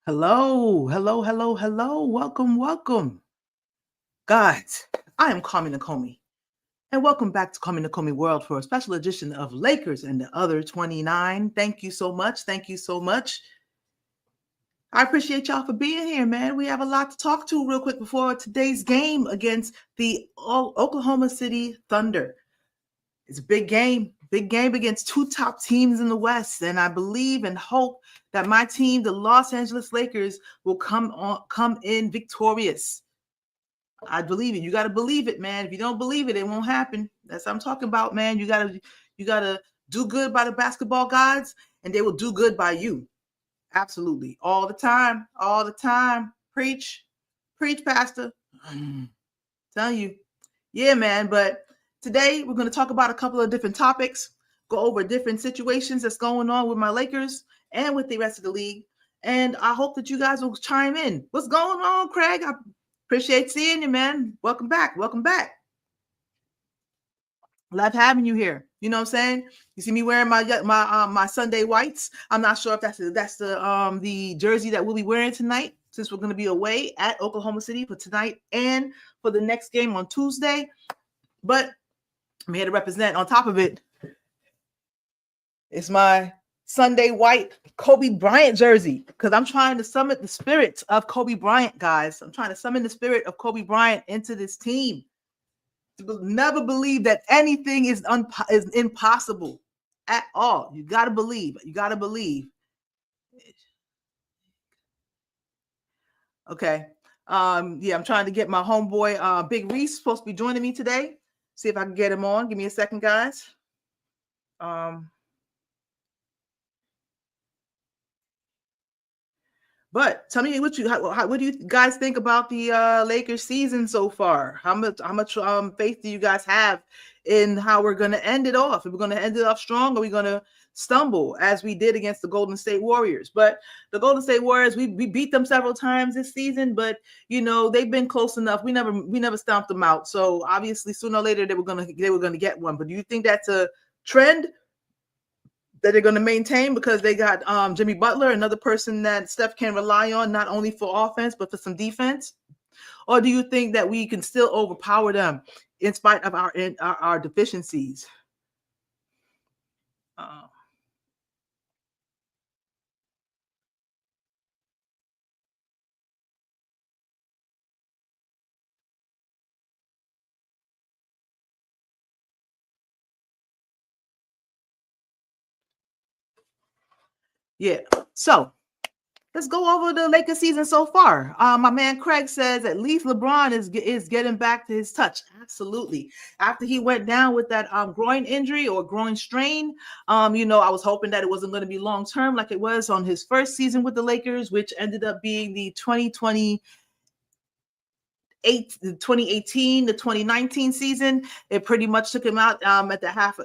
Hello, hello, hello, hello. Welcome, welcome. Guys, I am Kwame Nakomi, and welcome back to Kwame Nakomi World for a special edition of Lakers and the Other 29. Thank you so much. Thank you so much. I appreciate y'all for being here, man. We have a lot to talk to real quick before today's game against the Oklahoma City Thunder. It's a big game against two top teams in the West, and I believe and hope that my team, the Los Angeles Lakers, will come in victorious. I believe it. You got to believe it, man. If you don't believe it, it won't happen. That's what I'm talking about, man. You gotta do good by the basketball gods, and they will do good by you. Absolutely, all the time, all the time. Preach, pastor. Telling you, yeah, man. But today we're going to talk about a couple of different topics, go over different situations that's going on with my Lakers and with the rest of the league. And I hope that you guys will chime in. What's going on, Craig? I appreciate seeing you, man. Welcome back. Welcome back. Love having you here. You know what I'm saying? You see me wearing my Sunday whites. I'm not sure if that's the jersey that we'll be wearing tonight, since we're going to be away at Oklahoma City for tonight and for the next game on Tuesday. But I'm here to represent. On top of it, it's my Sunday white Kobe Bryant jersey, because I'm trying to summon the spirit of Kobe Bryant, guys. I'm trying to summon the spirit of Kobe Bryant into this team. Never believe that anything is impossible at all. You got to believe. You got to believe. Okay. Yeah, I'm trying to get my homeboy Big Reese supposed to be joining me today. See if I can get him on. Give me a second, guys. But tell me what do you guys think about the Lakers season so far? How much faith do you guys have in how we're going to end it off? If we're going to end it off strong, or are we going to stumble as we did against the Golden State Warriors? But the Golden State Warriors, we beat them several times this season, but they've been close enough. We never stomped them out. So obviously, sooner or later they were gonna get one. But do you think that's a trend that they're going to maintain, because they got Jimmy Butler, another person that Steph can rely on, not only for offense but for some defense? Or do you think that we can still overpower them in spite of our deficiencies? Yeah. So let's go over the Lakers season so far. My man Craig says at least LeBron is getting back to his touch. Absolutely. After he went down with that groin injury or groin strain, I was hoping that it wasn't going to be long term like it was on his first season with the Lakers, which ended up being the 2018 to 2019 season. It pretty much took him out at the half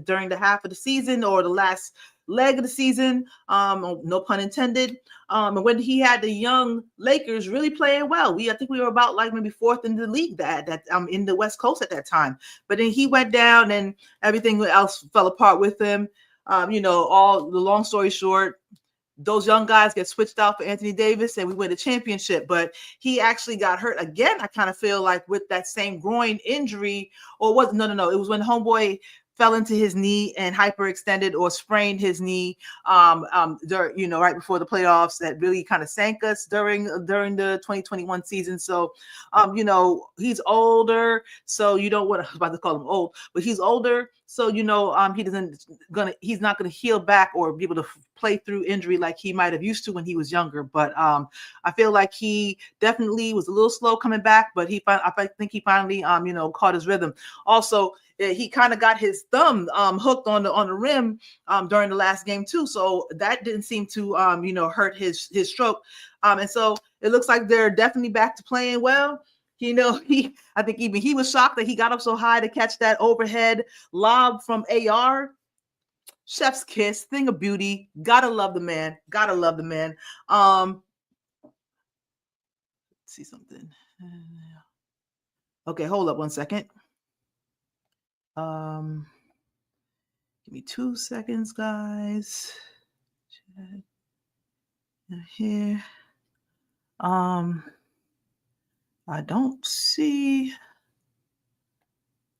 during the half of the season, or the last leg of the season, no pun intended. And when he had the young Lakers really playing well, I think we were about like maybe fourth in the league that in the West Coast at that time. But then he went down and everything else fell apart with him. All the long story short, those young guys get switched out for Anthony Davis and we win the championship. But he actually got hurt again, I kind of feel like, with that same groin injury. Or was no, it was when homeboy fell into his knee and hyperextended or sprained his knee right before the playoffs, that really kind of sank us during the 2021 season. So he's older, so you don't want to, I was about to call him old, but he's older, so he's not gonna heal back or be able to play through injury like he might have used to when he was younger. But I feel like he definitely was a little slow coming back, but I think he finally caught his rhythm. Also, he kind of got his thumb hooked on the rim during the last game too, so that didn't seem to hurt his stroke. And so it looks like they're definitely back to playing well. I think even he was shocked that he got up so high to catch that overhead lob from AR. Chef's kiss, thing of beauty. Gotta love the man. Gotta love the man. Let's see something. Okay, hold up 1 second. Give me 2 seconds, guys. here. I don't see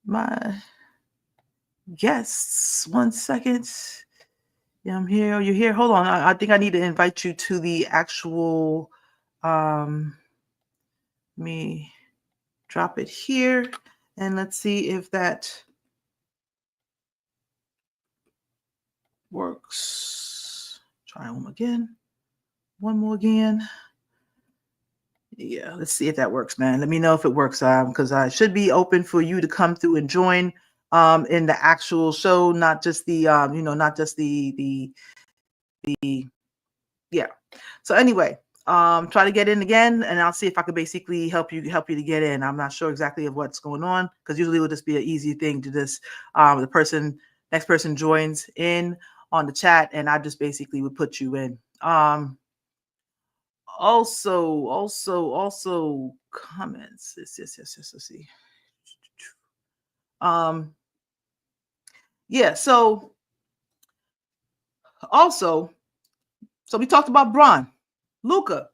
my guests. 1 second. Yeah, I'm here. You're here. Hold on. I think I need to invite you to the actual. Let me drop it here, and let's see if that works. Try one again. One more again. Yeah, let's see if that works, man. Let me know if it works, because I should be open for you to come through and join in the actual show, not just the not just the yeah. So anyway, try to get in again, and I'll see if I could basically help you to get in. I'm not sure exactly of what's going on, because usually it will just be an easy thing to just next person joins in on the chat, and I just basically would put you in. Also comments. Yes. Let's see. Yeah. So we talked about Bron, Luka.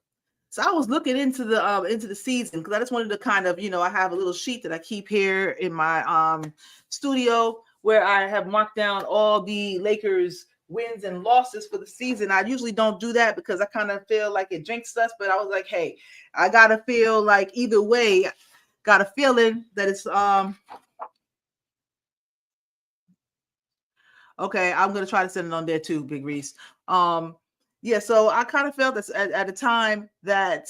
So I was looking into the season, because I just wanted to kind of, I have a little sheet that I keep here in my studio where I have marked down all the Lakers wins and losses for the season. I usually don't do that because I kind of feel like it jinxed us, but I was like, hey, I gotta feel like either way, got a feeling that it's okay. I'm gonna try to send it on there too, Big Reese. Yeah, so I kind of felt that at a time that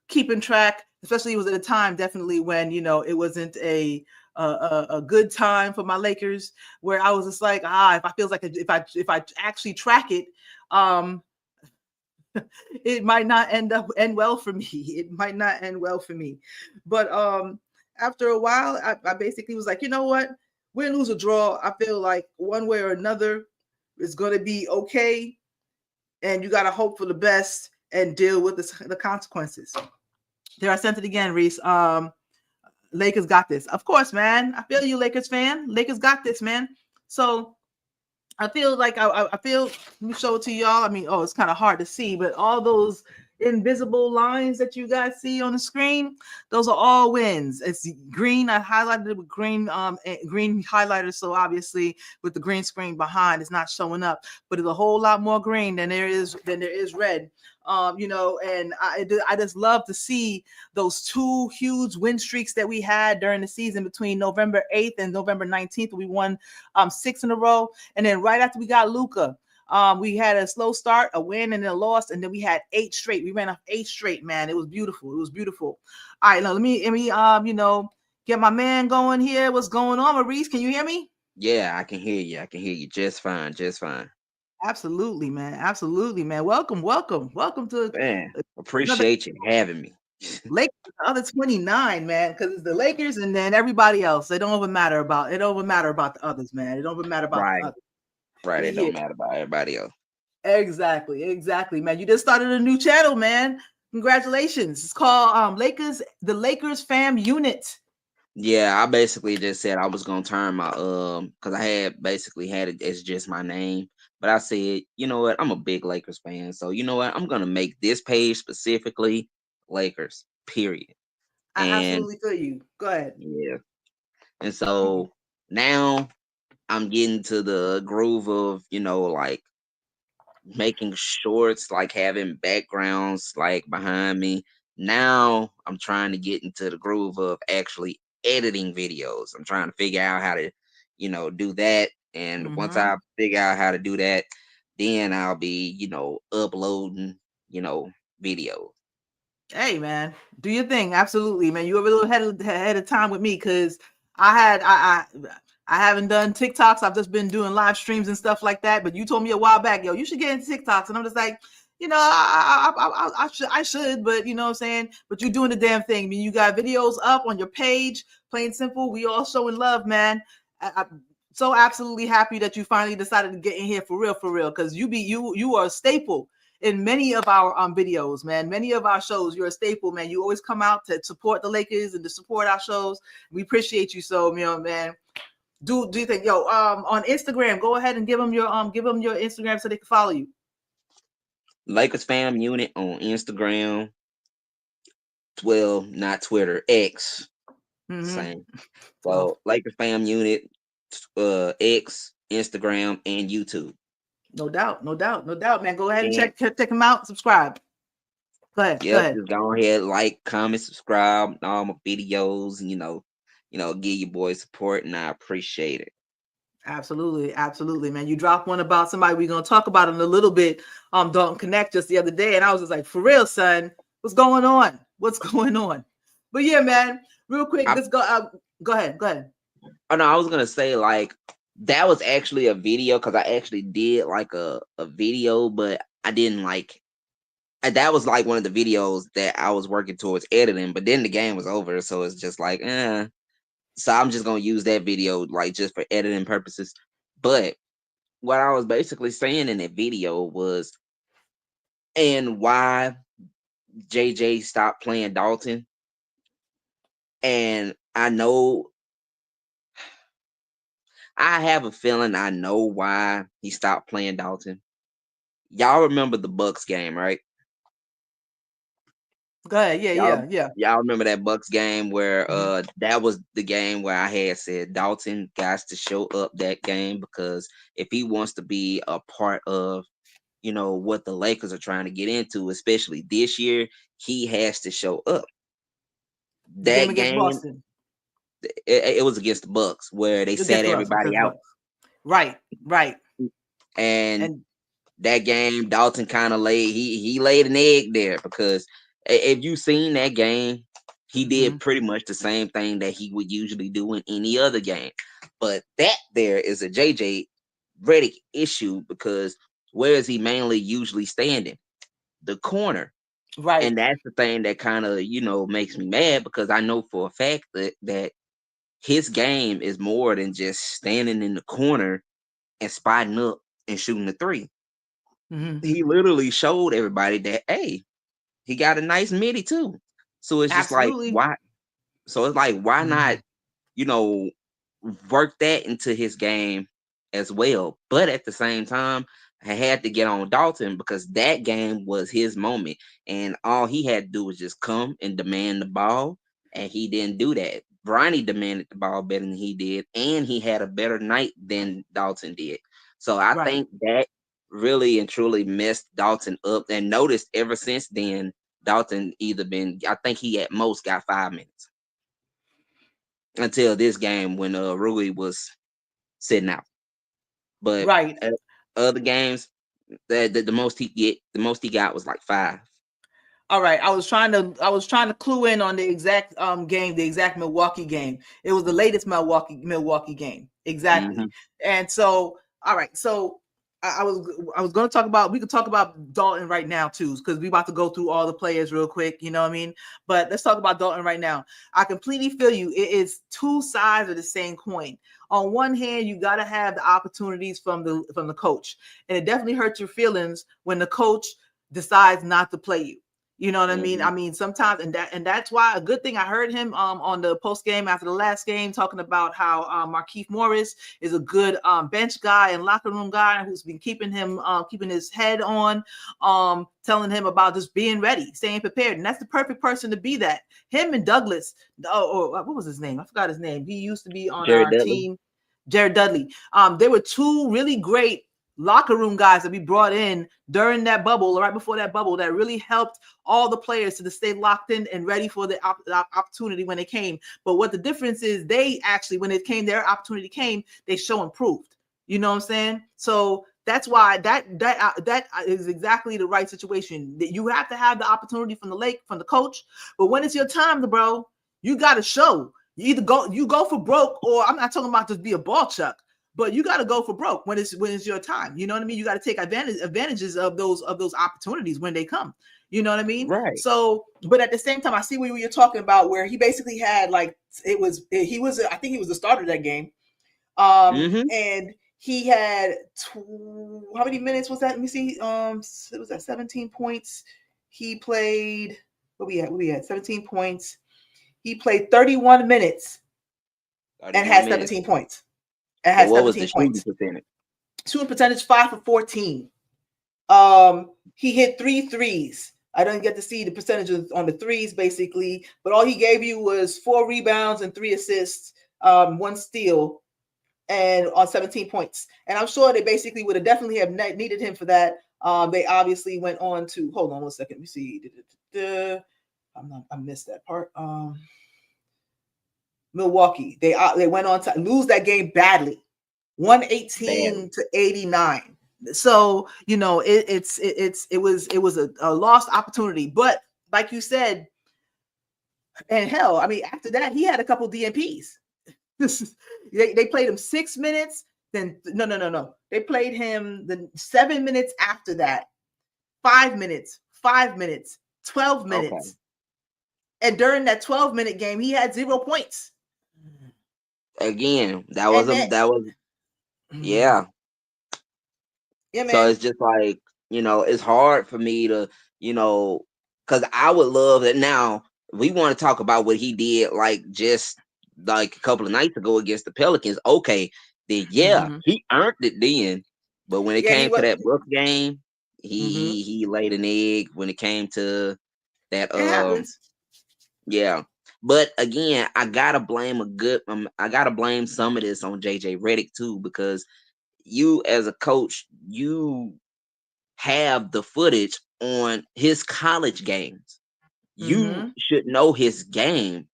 keeping track, especially it was at a time definitely when it wasn't a good time for my Lakers, where I was just like, if I feels like if I actually track it, it might not end well for me. It might not end well for me. But after a while, I basically was like, you know what? Win, lose, or draw, I feel like one way or another is going to be okay. And you got to hope for the best and deal with the consequences. There, I sent it again, Reese. Lakers got this. Of course, man. I feel you, Lakers fan. Lakers got this, man. So I feel like I feel, let me show it to y'all. I mean, it's kind of hard to see, but all those invisible lines that you guys see on the screen, those are all wins. It's green. I highlighted it with green highlighters, so obviously with the green screen behind, it's not showing up, but it's a whole lot more green than there is red. And I just love to see those two huge win streaks that we had during the season between November 8th and November 19th. We won 6 in a row, and then right after we got Luka, we had a slow start, a win, and then a loss, and then we had 8 straight. We ran off 8 straight, man. It was beautiful. All right, now let me get my man going here. What's going on, Maurice? Can you hear me? Yeah, I can hear you. I can hear you just fine. Absolutely, man. Welcome to Man, appreciate you having me. Lakers, the other 29, man, because it's the Lakers and then everybody else. It don't even matter about the others, man. It don't even matter about the Right. others. Right. We It here. don't matter about everybody else. Exactly, man. You just started a new channel, man. Congratulations. It's called the Lakers Fam Unit. Yeah, I basically just said I was gonna turn my because I had basically had it as just my name. But I said, you know what, I'm a big Lakers fan. So you know what? I'm gonna make this page specifically Lakers, period. I And absolutely feel you. Go ahead. yeah. And so now I'm getting to the groove of, like making shorts, like having backgrounds like behind me. Now I'm trying to get into the groove of actually editing videos. I'm trying to figure out how to, do that. And once I figure out how to do that, then I'll be, uploading, videos. Hey, man, do your thing. Absolutely, man. You were a little ahead of time with me, because I haven't done TikToks. I've just been doing live streams and stuff like that. But you told me a while back, yo, you should get into TikToks, and I'm just like, I should, but you know what I'm saying. But you're doing the damn thing. I mean, you got videos up on your page, plain simple. We all showing love, man. I'm so absolutely happy that you finally decided to get in here for real, because you are a staple in many of our videos, man. Many of our shows, you're a staple, man. You always come out to support the Lakers and to support our shows. We appreciate you so, man. Do you think, on Instagram, go ahead and give them your Instagram so they can follow you. Lakers Fam Unit on Instagram. Well, not Twitter, X. Mm-hmm. Same. Oh, So Lakers Fam Unit, X, Instagram, and YouTube. no doubt, no doubt, no doubt, man. Go ahead and And check him out. Subscribe. Go ahead, go yep, ahead. just go ahead, like, comment, subscribe, all my videos, and give your boy support, and I appreciate it. Absolutely, absolutely, man. You dropped one about somebody we're gonna talk about in a little bit. Dalton Connect just the other day, and I was just like, for real, son, what's going on? What's going on? But yeah, man, real quick, I, let's go. Go ahead, go ahead. oh no, I was gonna say like that was actually a video because I actually did like a video, but I didn't like. And that was like one of the videos that I was working towards editing, but then the game was over, so it's just like, eh. So I'm just gonna use that video like just for editing purposes. But what I was basically saying in that video was, and why JJ stopped playing Dalton. And I have a feeling I know why he stopped playing Dalton. Y'all remember the Bucks game, right? Go ahead. Yeah, Y'all yeah, yeah. y'all remember that Bucks game where Mm-hmm. that was the game where I had said Dalton got to show up that game because if he wants to be a part of what the Lakers are trying to get into, especially this year, he has to show up. The game That against game, Boston. it was against the Bucks where they Against sat the Bucks. everybody Against the out, Bucks. Right, right. and And that game Dalton kind of he laid an egg there because if you seen that game, he mm-hmm. did pretty much the same thing that he would usually do in any other game. But that there is a JJ Redick issue because where is he mainly usually standing? The corner. Right. And that's the thing that kind of, makes me mad because I know for a fact that his game is more than just standing in the corner and spotting up and shooting the three. Mm-hmm. He literally showed everybody that, hey, he got a nice midi too. So it's just like, Absolutely. why? So it's like, why Mm-hmm. not, you know, work that into his game as well? But at the same time, I had to get on Dalton because that game was his moment. And all he had to do was just come and demand the ball. And he didn't do that. Bronny demanded the ball better than he did. And he had a better night than Dalton did. So I Right. think that really and truly messed Dalton up. And noticed ever since then, Dalton I think he at most got 5 minutes until this game when Rui was sitting out. But Right. other games, the most he got was like 5. All right. I was trying to clue in on the exact game, the exact Milwaukee game. It was the latest Milwaukee game. Exactly. Hmm. And so, all right. So I was going to talk about, we could talk about Dalton right now too, because we about to go through all the players real quick, you know what I mean? But let's talk about Dalton right now. I completely feel you. It is two sides of the same coin. On one hand, you got to have the opportunities from the coach, and it definitely hurts your feelings when the coach decides not to play you. You know what I mean? Hmm. I mean, sometimes, and that's why a good thing I heard him on the post game after the last game talking about how Markieff Morris is a good bench guy and locker room guy who's been keeping his head on, telling him about just being ready, staying prepared, and that's the perfect person to be that. Him and Douglas, or what was his name? I forgot his name. He used to be on Jared our Dudley. team, Jared Dudley. They were two really great locker room guys that we brought in during that bubble, right before that bubble, that really helped all the players to stay locked in and ready for the opportunity when it came. But what the difference is, they actually, when it came, their opportunity came, they show improved. You know what I'm saying? So that's why that is exactly the right situation. That you have to have the opportunity from the coach, but when it's your time, bro, you got to show. You go for broke, or I'm not talking about just be a ball chuck, but you got to go for broke when it's your time. You know what I mean? You got to take advantages of those opportunities when they come. You know what I mean? Right. So, but at the same time, I see what you're talking about, where he basically had like he was I think he was the starter of that game, Hmm. and he had how many minutes was that? Let me see. It was at 17 points. He played what we had 17 points. He played 31 minutes and 31 had minutes. 17 points. And But had what was the 17 shooting points. percentage? Shooting percentage 5 for 14. He hit 3 threes. I didn't get to see the percentages on the threes basically, but all he gave you was 4 rebounds and 3 assists, 1 steal, and on 17 points. And I'm sure they basically would have definitely have needed him for that. They obviously went on to hold on 1 second. Let me see. I missed that part. Milwaukee. They went on to lose that game badly, 118 to 89. So it was a lost opportunity. But like you said, and hell, I mean, after that he had a couple DNPs. They played him 6 minutes. Then no. They played him the 7 minutes after that, 5 minutes, 5 minutes, 12 minutes. Okay. And during that 12-minute game, he had 0 points. Again, that was yeah. Yeah, man. So it's just like, it's hard for me to, because I would love that. Now we want to talk about what he did, like just like a couple of nights ago against the Pelicans. Okay, then he earned it then. But when it came to that Bucks game, he laid an egg. When it came to that, yeah. But again, I gotta blame some of this on JJ Redick too, because you as a coach, you have the footage on his college games. You should know his game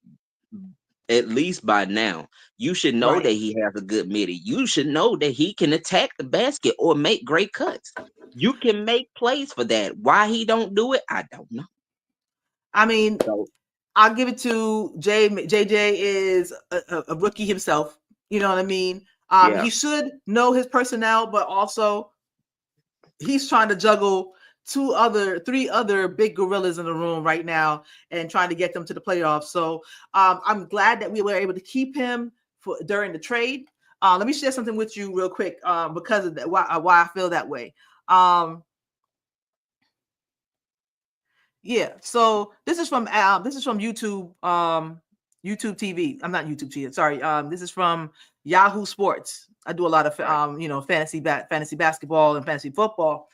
at least by now. You should know that he has a good midi. You should know that he can attack the basket or make great cuts. You can make plays for that. Why he don't do it, I don't know. I mean, I'll give it to JJ is a rookie himself. You know what I mean? He should know his personnel, but also he's trying to juggle 3 other big gorillas in the room right now and trying to get them to the playoffs. So I'm glad that we were able to keep him during the trade. Let me share something with you real quick because of that, why I feel that way. Yeah, so this is from YouTube, YouTube TV. I'm not YouTube TV. Sorry. This is from Yahoo Sports. I do a lot of fantasy basketball and fantasy football,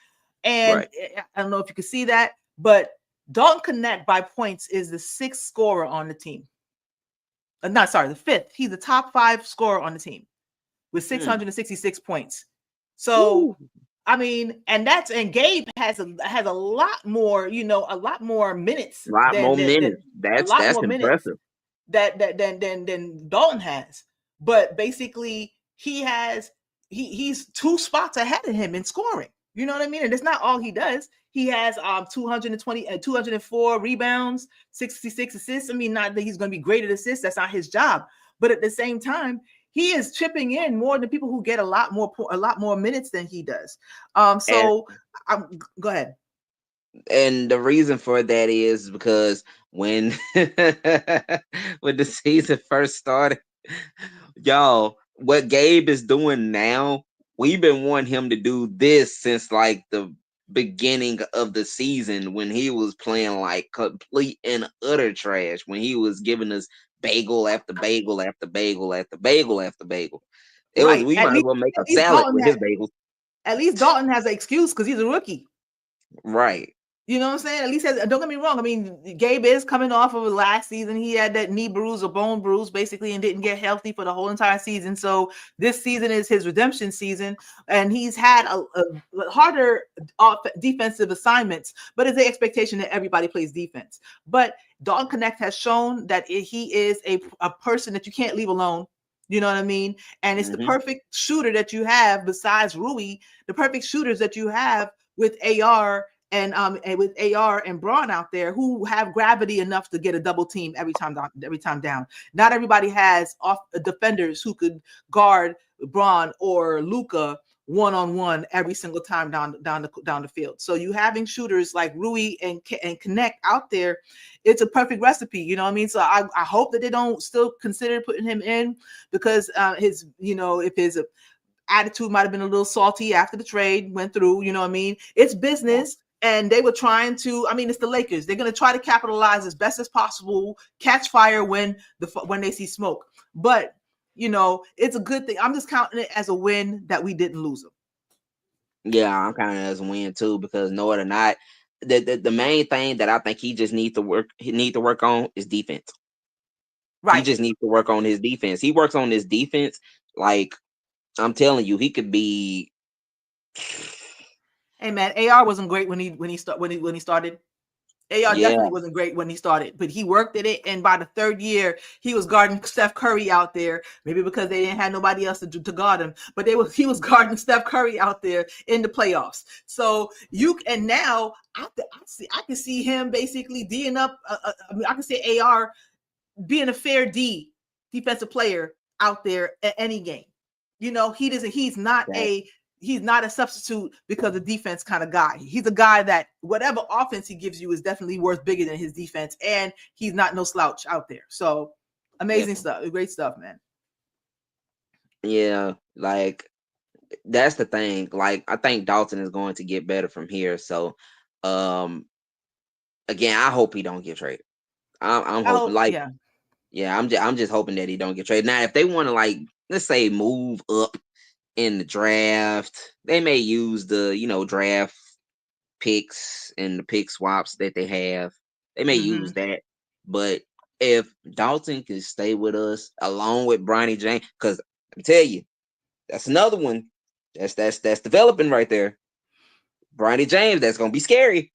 and I don't know if you can see that, but Dalton Connect by points is the 6th scorer on the team. The 5th. He's the top 5 scorer on the team with 666 points. So. Ooh. I mean, and Gabe has a lot more, a lot more minutes. That's impressive. Than Dalton has. But basically, he's 2 spots ahead of him in scoring. You know what I mean? And it's not all he does. He has 204 rebounds, 66 assists. I mean, not that he's going to be great at assists. That's not his job. But at the same time, he is chipping in more than people who get a lot more minutes than he does. Go ahead. And the reason for that is because when the season first started, y'all, what Gabe is doing now, we've been wanting him to do this since like the beginning of the season, when he was playing like complete and utter trash, when he was giving us bagel after bagel after bagel after bagel after bagel. We might as well make a salad with his bagels. At least Dalton has an excuse because he's a rookie. Right. You know what I'm saying? At least, don't get me wrong. I mean, Gabe is coming off of last season. He had that knee bruise or bone bruise, basically, and didn't get healthy for the whole entire season. So this season is his redemption season, and he's had a harder defensive assignments. But it's the expectation that everybody plays defense. But Dalton Connect has shown that he is a person that you can't leave alone. You know what I mean? And it's the perfect shooter that you have besides Rui. The perfect shooters that you have with AR. And with AR and Braun out there, who have gravity enough to get a double team every time down. Not everybody has defenders who could guard Braun or Luka one-on-one every single time down the field. So you having shooters like Rui and Connect out there, it's a perfect recipe. You know what I mean? So I hope that they don't still consider putting him in, because his attitude might have been a little salty after the trade went through. You know what I mean? It's business. And they were trying to, it's the Lakers. They're going to try to capitalize as best as possible, catch fire when they see smoke. But, it's a good thing. I'm just counting it as a win that we didn't lose them. Yeah, I'm kind of as a win too because no or not, the main thing that I think he just need to work on is defense. He Right. just needs to work on his defense. He works on his defense, like I'm telling you, he could be. Hey man, AR wasn't great when he started. AR Yeah, definitely wasn't great when he started, but he worked at it. And by the third year, he was guarding Steph Curry out there. Maybe because they didn't have nobody else to guard him, but he was guarding Steph Curry out there in the playoffs. So and now I can see him basically D'ing up. I mean, I can see AR being a fair defensive player out there at any game. You know, he doesn't. that, He's not a substitute because of defense kind of guy. He's a guy that whatever offense he gives you is definitely worth bigger than his defense, and he's not no slouch out there. So amazing definitely. stuff, great stuff, man. Yeah, like that's the thing. Like I think Dalton is going to get better from here. So, um, again, I hope he don't get traded. I'm I hoping, hope, like, yeah. yeah, I'm just hoping that he don't get traded. Now, if they want to, like, let's say, move up in the draft, they may use the draft picks and the pick swaps that they have. They may use Mm-hmm. that, but if Dalton can stay with us along with Bronny James, because I tell you, that's another one that's developing right there. Bronny James, that's gonna be scary.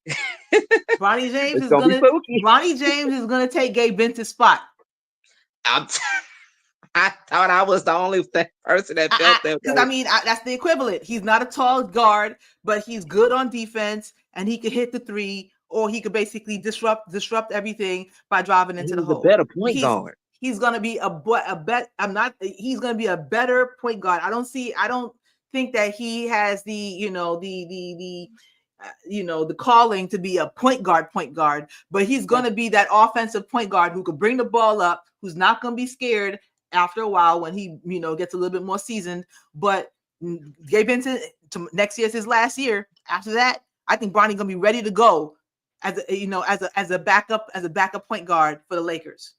Bronny James It's is gonna be gonna spooky. Bronny James is gonna take Gabe Vincent's spot. I'm I thought I was the only person that felt that Because way. that's the equivalent. He's not a tall guard, but he's good on defense, and he could hit the three, or he could basically disrupt everything by driving into the He's a hole. better point He's guard. he's gonna be a bet. I'm not. He's gonna be a better point guard. I don't think that he has the the calling to be a point guard, but he's Yeah, going to be that offensive point guard who could bring the ball up, who's not going to be scared after a while when he gets a little bit more seasoned. But Gabe Vincent next year is his last year. After that, I think Bronny's going to be ready to go as as a backup point guard for the Lakers.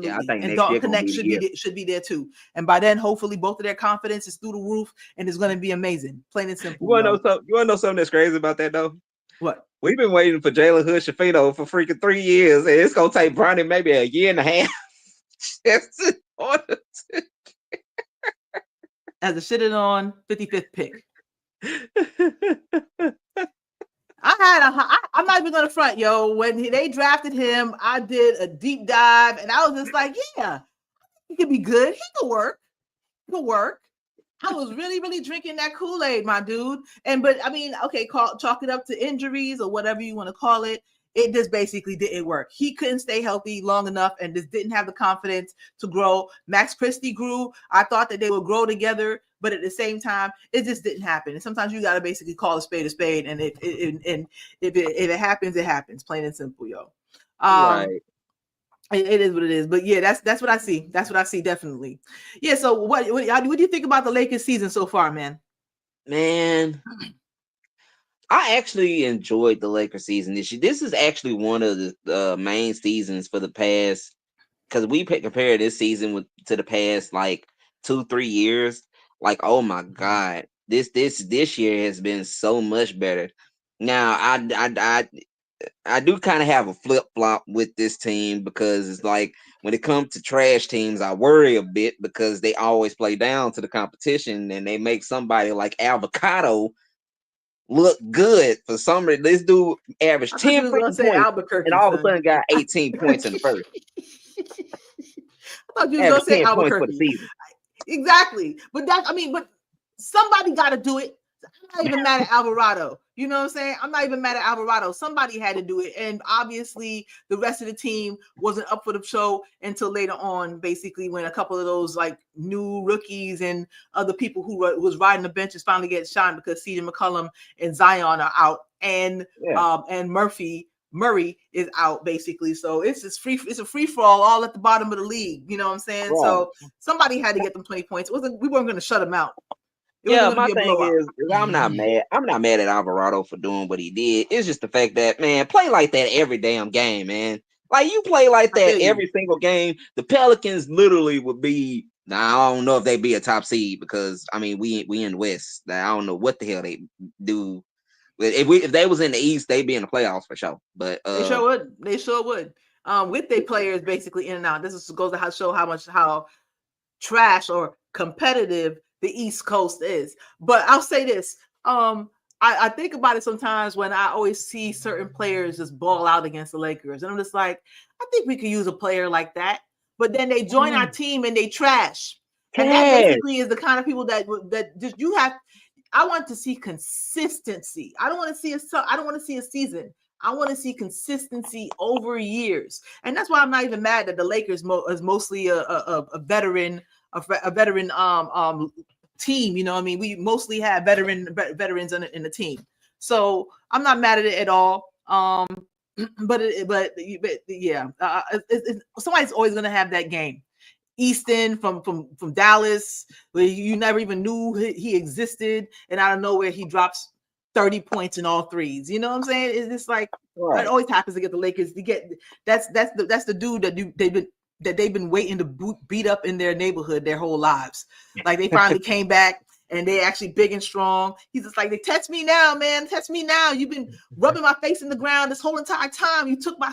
yeah, I Absolutely. think And next Dalton year gonna Connect be the year. should be there too. And by then, hopefully, both of their confidence is through the roof, and it's going to be amazing. Plain and You simple, wanna know yo. something? You wanna know something that's crazy about that though? What? We've been waiting for Jalen Hood Shafino for freaking 3 years, and it's gonna take Bronny maybe a year and a half. Just in order As a shitted on 55th pick. to- I'm not even gonna front, yo. When they drafted him, I did a deep dive, and I was just like, yeah, he could be good. He could work. He could work. I was really, really drinking that Kool-Aid, my dude. But I mean, okay, chalk it up to injuries or whatever you want to call it. It just basically didn't work. He couldn't stay healthy long enough and just didn't have the confidence to grow. Max Christie grew. I thought that they would grow together, but at the same time, it just didn't happen. And sometimes you got to basically call a spade, and if it happens, it happens. Plain and simple, yo. Um, right, it is what it is, but yeah, that's what I see. That's what I see, definitely. Yeah. So what do you think about the Lakers season so far, man? man. I actually enjoyed the Lakers season this year. This is actually one of the main seasons for the past because we compare this season to the past like 2 3 years. Like, oh my god, this year has been so much better. Now, I do kind of have a flip flop with this team because it's like when it comes to trash teams, I worry a bit because they always play down to the competition and they make somebody like Avocado look good for some reason. This dude averaged I thought you 10 was gonna freaking say points and Albuquerque, all of a son. sudden got 18 I points in the first. thought you was gonna Averaged say 10 points for the Albuquerque. season. Exactly. But somebody got to do it. I'm not even mad at Alvarado. You know what I'm saying? I'm not even mad at Alvarado. Somebody had to do it. And obviously, the rest of the team wasn't up for the show until later on, basically, when a couple of those like new rookies and other people who was riding the benches finally get shine because CJ McCollum and Zion are out. Yeah, And Murray is out basically. So it's a free for all at the bottom of the league. You know what I'm saying? right. So somebody had to get them 20 points. We weren't going to shut them out. It wasn't Yeah, going to my be a thing blowout. is I'm not mad. I'm not mad at Alvarado for doing what he did. It's just the fact that, man, play like that every damn game, man. Like you play like I feel that you. every single game. The Pelicans literally would be Now I don't know if they be a top seed because I mean we in the West. Now I don't know what the hell they do. But if they was in the East, they'd be in the playoffs for sure. But They sure would. They sure would. With their players basically in and out. Goes to show how trash or competitive the East Coast is. But I'll say this. I think about it sometimes when I always see certain players just ball out against the Lakers. And I'm just like, I think we could use a player like that. But then they join our team and they trash. And that basically is the kind of people that just you have. I want to see consistency. I don't want to see a season. I want to see consistency over years, and that's why I'm not even mad that the Lakers is mostly a veteran team. You know, what I mean, we mostly have veterans in the team, so I'm not mad at it at all. But yeah, somebody's always gonna have that game. Easton from Dallas, where you never even knew he existed, and out of nowhere he drops 30 points in all threes. You know what I'm saying? It's just like it always happens to get the Lakers. To get that's the dude that they've been waiting to beat up in their neighborhood their whole lives. Like they finally came back and they actually big and strong. He's just like, they test me now, man. Test me now. You've been rubbing my face in the ground this whole entire time. You took my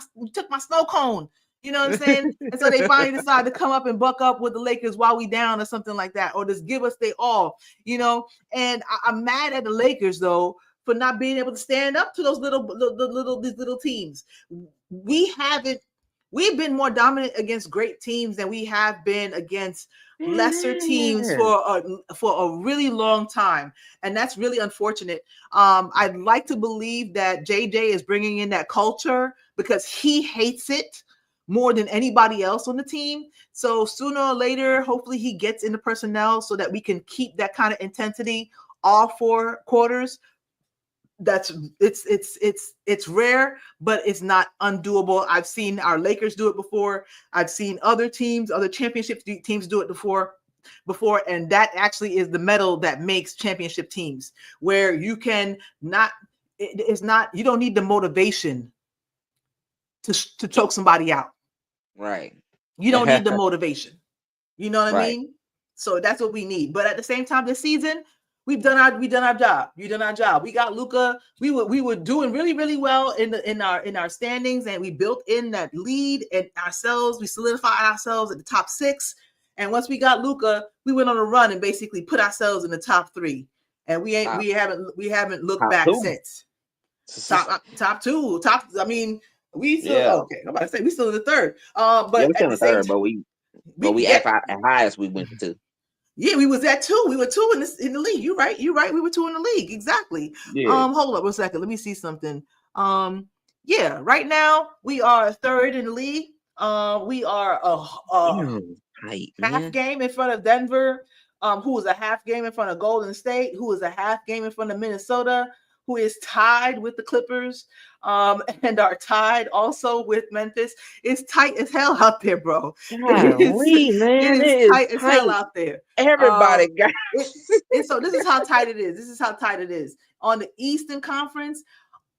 snow cone. You know what I'm saying? And so they finally decided to come up and buck up with the Lakers while we down or something like that, or just give us they all, you know. And I'm mad at the Lakers though for not being able to stand up to those these little teams. We've been more dominant against great teams than we have been against lesser teams for a really long time, and that's really unfortunate. I'd like to believe that JJ is bringing in that culture because he hates it more than anybody else on the team. So sooner or later, hopefully he gets into personnel so that we can keep that kind of intensity all 4 quarters. It's rare, but it's not undoable. I've seen our Lakers do it before. I've seen other championship teams do it before, and that actually is the metal that makes championship teams, where you can not. It's not. You don't need the motivation to choke somebody out. Right. You don't need the motivation. You know what I mean? So that's what we need. But at the same time, this season, we've done our job. We've done our job. We got Luka. We were doing really, really well in our standings, and we built in that lead and ourselves. We solidified ourselves at the top 6. And once we got Luka, we went on a run and basically put ourselves in the top 3. And we haven't looked back since. Top 2. I mean, we still okay. I'm about to say we still in the 3rd. But we're in the 3rd, but we at highest we went to 2. Yeah, we was at 2. We were 2 in the league. You're right. We were 2 in the league. Exactly. Yeah. Hold up 1 second. Let me see something. Yeah, right now we are 3rd in the league. We are a half game in front of Denver, who is a half game in front of Golden State, who is a half game in front of Minnesota, who is tied with the Clippers, and are tied also with Memphis. It's tight as hell out there, bro. It is tight as hell out there. Everybody got so this is how tight it is. On the Eastern Conference,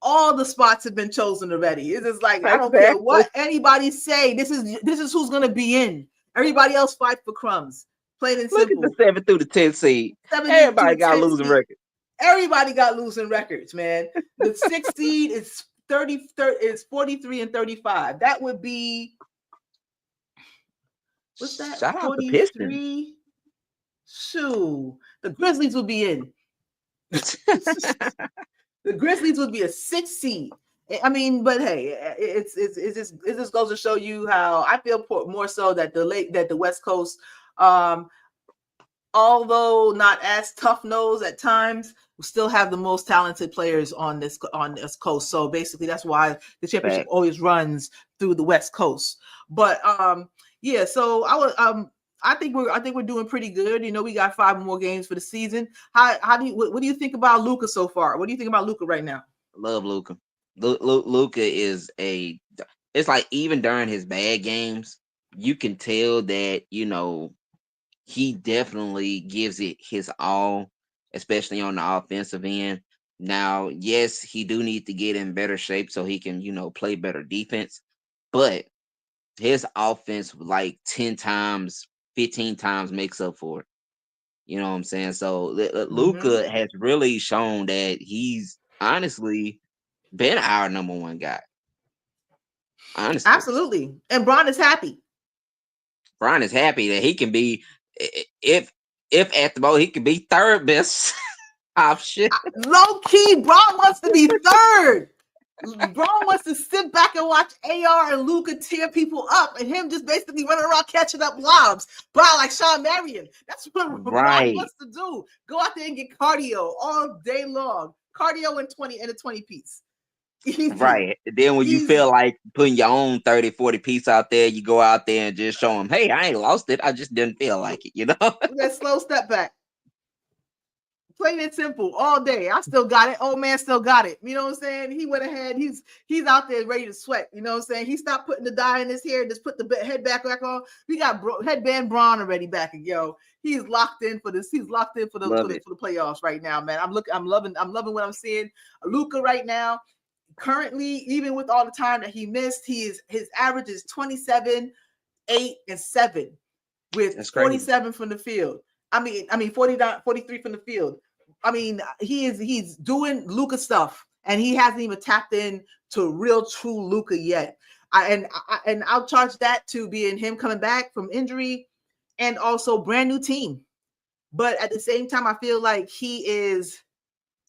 all the spots have been chosen already. It's just like, I don't care what anybody say. This is who's gonna be in. Everybody else fight for crumbs. Plain and simple. Look at the 7th through the 10th seed. Everybody got losing records. Everybody got losing records, man. The 6th seed is 43 and 35. That would be, what's that? Shout out to Pistons. Shoo. The Grizzlies would be in. The Grizzlies would be a 6th seed. I mean, but hey, it just goes to show you how I feel more so that the West Coast, although not as tough nosed at times, we still have the most talented players on this coast. So basically, that's why the championship always runs through the West Coast. But yeah, so I think we're doing pretty good. You know, we got 5 more games for the season. What do you think about Luka so far? What do you think about Luka right now? Love Luka. Luka is it's like even during his bad games, you can tell that, you know, he definitely gives it his all, especially on the offensive end. Now, yes, he do need to get in better shape so he can, you know, play better defense. But his offense, like 10 times, 15 times makes up for it. You know what I'm saying? So Mm-hmm. Luca has really shown that he's honestly been our number one guy. Honestly, Absolutely. And Bron is happy. Brian is happy that he can be, if at the moment he can be third best option. Low key, Bron wants to be third. Bron wants to sit back and watch AR and Luca tear people up, and him just basically running around catching up lobs. Bron like Sean Marion. That's what Bron Right, wants to do. Go out there and get cardio all day long. Cardio in a 20 piece. Easy. right. Then when you feel Easy. like putting your own 30, 40 piece out there, you go out there and just show them, hey, I ain't lost it. I just didn't feel like it, you know? That slow step back. Plain and simple all day. I still got it. Old man still got it. You know what I'm saying? He went ahead. He's out there ready to sweat. You know what I'm saying? He stopped putting the dye in his hair. Just put the head back on. We got headband Braun already back. And yo, he's locked in for this. He's locked in for the Love it. for the playoffs right now, man. I'm loving what I'm seeing. Luca right now. Currently, even with all the time that he missed, his average is 27, 8, and 7 with That's 47 from the field. I mean 43 from the field. I mean, he's doing Luca stuff, and he hasn't even tapped in to real true Luca yet. I'll charge that to being him coming back from injury, and also brand new team. But at the same time, I feel like it's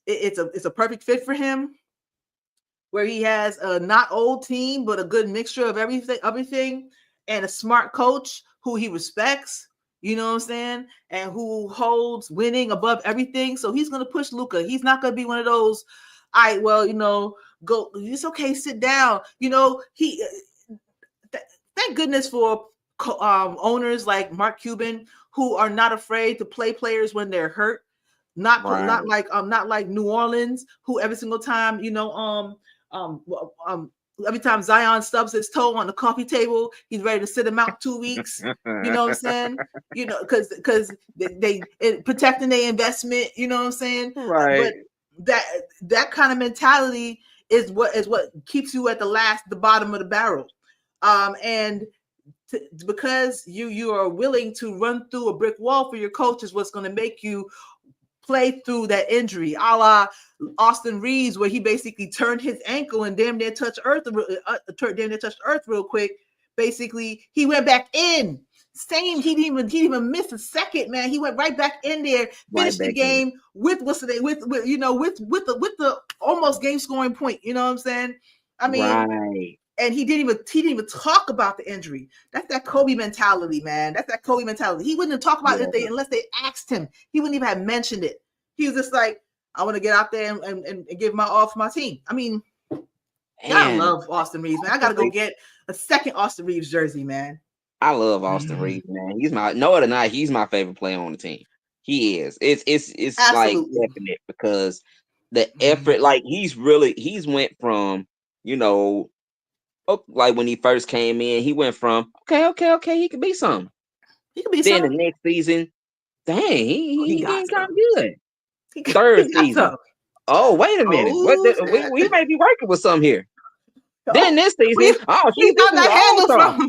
a perfect fit for him, where he has a not old team, but a good mixture of everything, and a smart coach who he respects. You know what I'm saying? And who holds winning above everything. So he's going to push Luca. He's not going to be one of those, go, it's okay, sit down. You know, thank goodness for owners like Mark Cuban who are not afraid to play players when they're hurt. Not like New Orleans, who every single time, every time Zion stubs his toe on the coffee table, he's ready to sit him out 2 weeks. You know what I'm saying? You know, because they protecting their investment. You know what I'm saying? Right. But that kind of mentality is what keeps you at the bottom of the barrel. And because you are willing to run through a brick wall for your coach is what's going to make you play through that injury, a la Austin Reeves, where he basically turned his ankle and damn near touched earth real quick. Basically, he went back in. Same, he didn't even miss a second, man. He went right back in there, finished the game with the almost game scoring point. You know what I'm saying? I mean, and he didn't even talk about the injury. That's that Kobe mentality, man. That's that Kobe mentality. He wouldn't talk about it unless they asked him. He wouldn't even have mentioned it. He was just like, I want to get out there and give my all for my team. I mean, I love Austin Reeves, man. I got to go get a second Austin Reeves jersey, man. I love Austin Reeves, man. He's he's my favorite player on the team. He is. It's like definite because the effort, like he's went from, like when he first came in, he went from okay, he could be something. Then the next season, dang, he getting kind of good. Third season. Oh, wait a minute. We may be working with something here. Then this season, we got that handle from.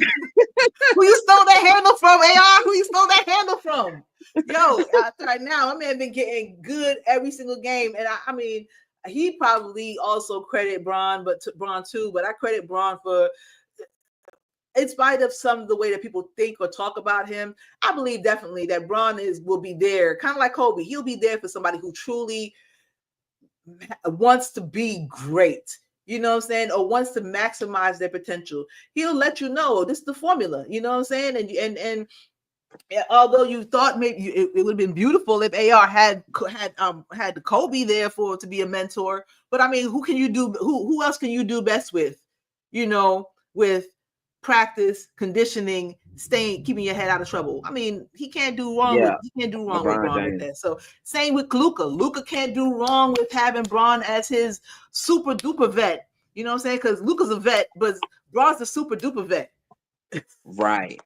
Who you stole that handle from, AR? Who you stole that handle from? Yo, right now, my man been getting good every single game, and I mean, he probably also credit Bron too, but I credit Bron for, in spite of some of the way that people think or talk about him, I believe definitely that Bron will be there, kind of like Kobe. He'll be there for somebody who truly wants to be great. You know what I'm saying? Or wants to maximize their potential. He'll let you know this is the formula. You know what I'm saying? And although you thought maybe it would have been beautiful if AR had the Kobe there to be a mentor, but I mean, who else can you do best with? With practice, conditioning, keeping your head out of trouble. I mean, he can't do wrong with Bron with that. So same with Luka. Luka can't do wrong with having Bron as his super duper vet. You know what I'm saying? Because Luka's a vet, but Bron's a super duper vet. Right.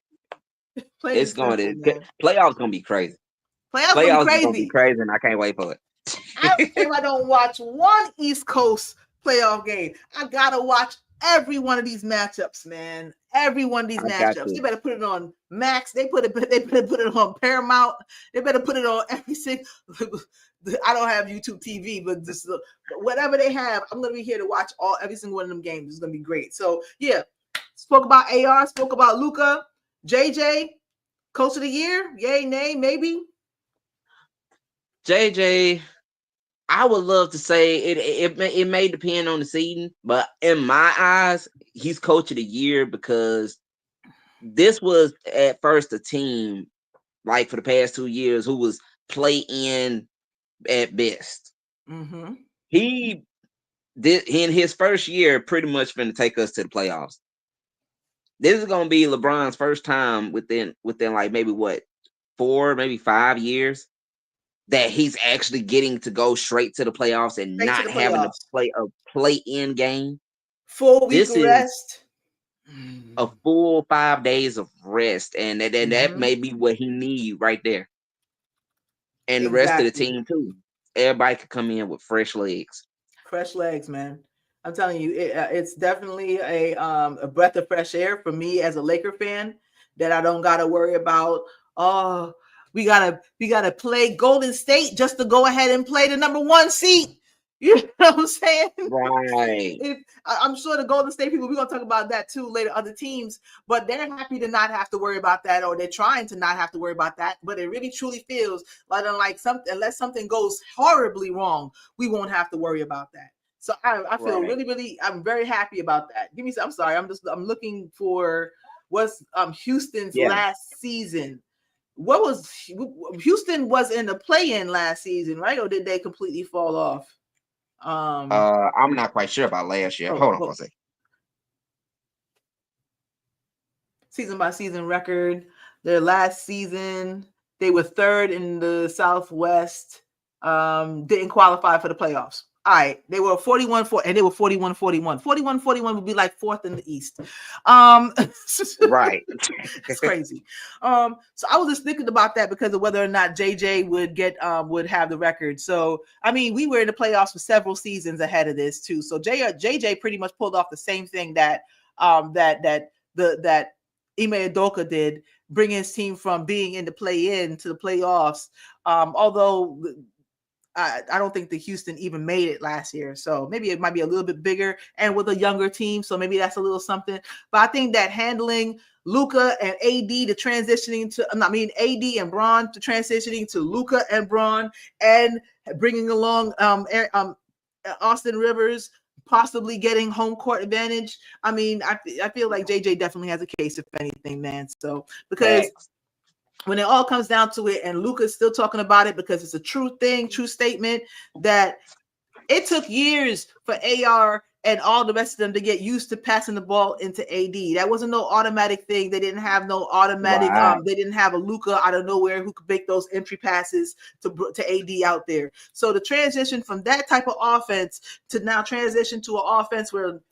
It's going to playoffs gonna be crazy. Playoffs gonna be crazy, and I can't wait for it. I don't watch one East Coast playoff game. I gotta watch every one of these matchups, man. Every one of these I got matchups. They you. better put it on Max. They better put it on Paramount. They better put it on every single. I don't have YouTube TV, but just whatever they have, I'm gonna be here to watch every single one of them games. It's gonna be great. So yeah, spoke about AR, spoke about Luka, JJ, Coach of the Year, yay, nay, maybe. JJ, I would love to say it may depend on the season, but in my eyes, he's Coach of the Year because this was at first a team like for the past 2 years who was play in at best. Mm-hmm. He did in his first year pretty much going to take us to the playoffs. This is going to be LeBron's first time within like maybe what 4, maybe 5 years that he's actually getting to go straight to the playoffs and Straight to not the having to playoffs. play a play-in game. Full week This of is rest. a full 5 days of rest, and that Mm-hmm. may be what he need right there, and the rest of the Exactly. team too. Everybody could come in with fresh legs. Fresh legs, man. I'm telling you, it's definitely a breath of fresh air for me as a Laker fan that I don't got to worry about. Oh, we gotta play Golden State just to go ahead and play the number 1 seed. You know what I'm saying? Right. I'm sure the Golden State people, we're gonna talk about that too later, other teams, but they're happy to not have to worry about that, or they're trying to not have to worry about that. But it really truly feels like something, unless something goes horribly wrong, we won't have to worry about that. So I feel Right. really, really, I'm very happy about that. Give me some, I'm sorry, I'm looking for what's Houston's Yeah. last season. What was Houston was in the play-in last season, right? Or did they completely fall off? I'm not quite sure about last year. Hold on for a second. Season by season record. Their last season, they were third in the Southwest. Didn't qualify for the playoffs. All right, they were 41-4, and they were 41-41. 41-41 would be like fourth in the East. Right. It's crazy. So I was just thinking about that because of whether or not JJ would have the record. So I mean, we were in the playoffs for several seasons ahead of this too. So JJ pretty much pulled off the same thing that that Ime Udoka did, bringing his team from being in the play-in to the playoffs. Although I don't think the Houston even made it last year. So maybe it might be a little bit bigger and with a younger team. So maybe that's a little something. But I think that handling Luka and AD to transitioning to, AD and Bron to transitioning to Luka and Bron, and bringing along Austin Rivers, possibly getting home court advantage. I mean, I feel like JJ definitely has a case, if anything, man. So because Facts. when it all comes down to it, and Luka's still talking about it because it's a true thing, true statement, that it took years for AR and all the rest of them to get used to passing the ball into AD. That wasn't no automatic thing. They didn't have no automatic. Right. They didn't have a Luka out of nowhere who could make those entry passes to AD out there. So the transition from that type of offense to now transition to an offense where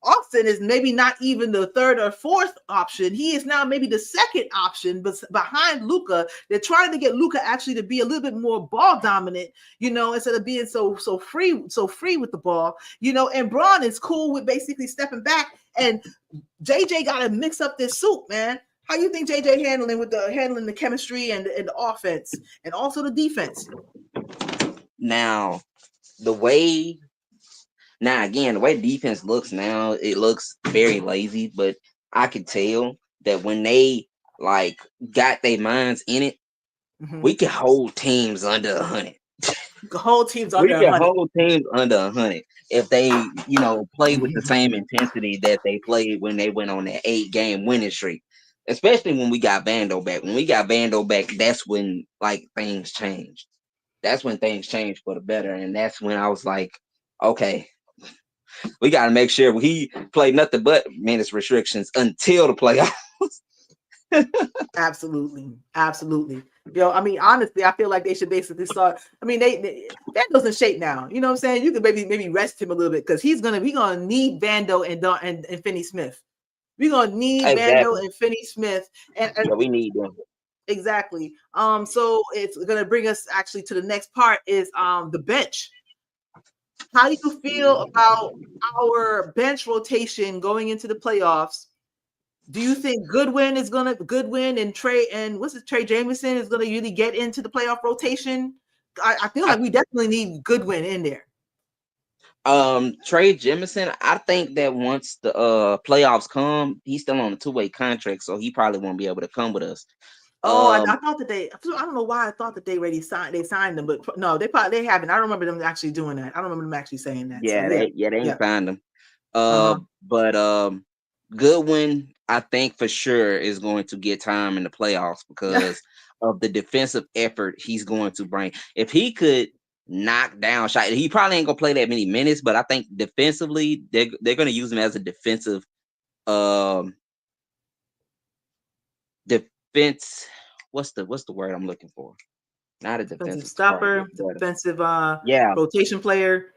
Austin is maybe not even the third or fourth option. He is now maybe the second option, but behind Luka. They're trying to get Luka actually to be a little bit more ball dominant, instead of being so free with the ball, and Braun is cool with basically stepping back, and JJ got to mix up this soup, man. How you think JJ handling the chemistry and the offense and also the defense? Now, the way the way defense looks now, it looks very lazy, but I could tell that when they like got their minds in it, we can hold teams under 100. The whole team's We under can 100. hold teams under 100 if they, play with the same intensity that they played when they went on that 8-game winning streak. Especially when we got Vando back. When we got Vando back, that's when like things changed. That's when things changed for the better, and that's when I was like, okay, we got to make sure he played nothing but minutes restrictions until the playoffs. Absolutely. I mean, honestly, I feel like they should basically start. I mean, that doesn't shape now. You know what I'm saying? You could maybe rest him a little bit because we're gonna need Vando and Finney Smith. We're gonna need Vando Exactly. and Finney Smith, and Yeah, we need them. exactly. So it's gonna bring us actually to the next part is the bench. How do you feel about our bench rotation going into the playoffs? Do you think Goodwin and Trey Jameson is gonna really get into the playoff rotation? I feel I, like we definitely need Goodwin in there. Trey Jemison, I think that once the playoffs come, he's still on a 2-way contract, so he probably won't be able to come with us. Oh, I Um, thought that I don't know why I thought that they already signed them, but no, they haven't. I don't remember them actually doing that. I don't remember them actually saying that. So they yeah, ain't signed him. uh-huh. But Goodwin, I think for sure is going to get time in the playoffs because of the defensive effort he's going to bring. If he could knock down shot, he probably ain't gonna play that many minutes, but I think defensively they're gonna use him as a defensive um defense. What's the word I'm looking for? Not a Defensive defensive stopper, target, but defensive yeah, rotation player.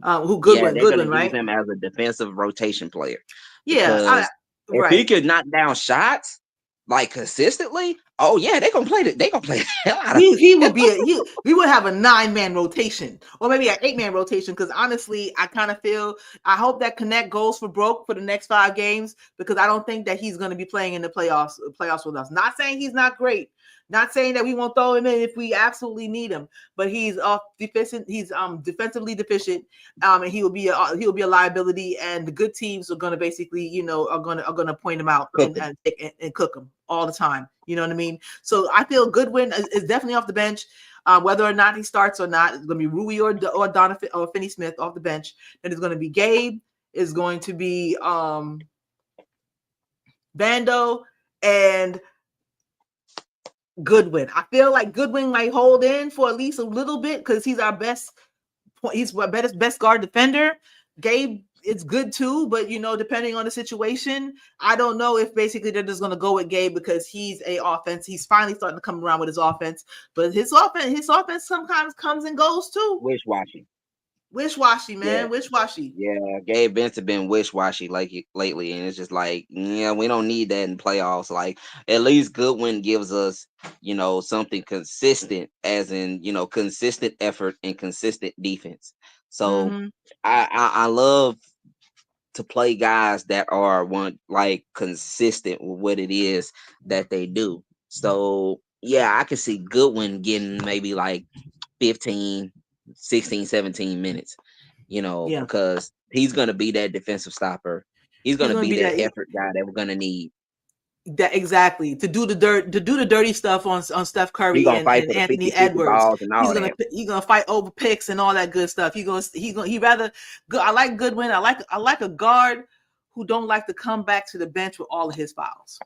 Who yeah, they're gonna Goodwin, use right? him as a defensive rotation player Yeah, because if he right. could knock down shots like consistently, oh yeah, they gonna play the hell out of He would be we would have a 9-man rotation or maybe an 8-man rotation because honestly I kind of feel I hope that Connect goes for broke for the next 5 games because I don't think that he's going to be playing in the playoffs with us. Not saying he's not great, not saying that we won't throw him in if we absolutely need him, but he's deficient. He's defensively deficient, and he'll be a liability. And the good teams are going to basically are gonna point him out cook him. and cook him all the time. You know what I mean? So I feel Goodwin is definitely off the bench. Whether or not he starts or not, it's going to be Rui or Donovan or Finney Smith off the bench. Then it's going to be Gabe. Is going to be Bando and Goodwin. I feel like Goodwin might hold in for at least a little bit because he's our best. He's our best guard defender. Gabe, it's good too, but depending on the situation, I don't know if basically they're just going to go with Gabe because he's a offense. He's finally starting to come around with his offense, but his offense sometimes comes and goes too. Wish-washy. Wish-washy, Yeah. man. Wish-washy. Yeah, Gabe Benson been wish-washy like lately, and it's just like, yeah, we don't need that in playoffs. Like, at least Goodwin gives us, something consistent, as in, consistent effort and consistent defense. So, Mm-hmm. I love to play guys that are like consistent with what it is that they do. So, yeah, I can see Goodwin getting maybe like 15, 16, 17 minutes, Yeah. because he's going to be that defensive stopper. He's going He's to going to be be that that. effort guy that we're going to need. That exactly to do the dirty stuff on Steph He's Curry going to and, fight and for the Anthony 50-50 Edwards. balls and all that. He's gonna fight over picks and all that good stuff. He rather good. I like Goodwin. I like a guard who don't like to come back to the bench with all of his fouls.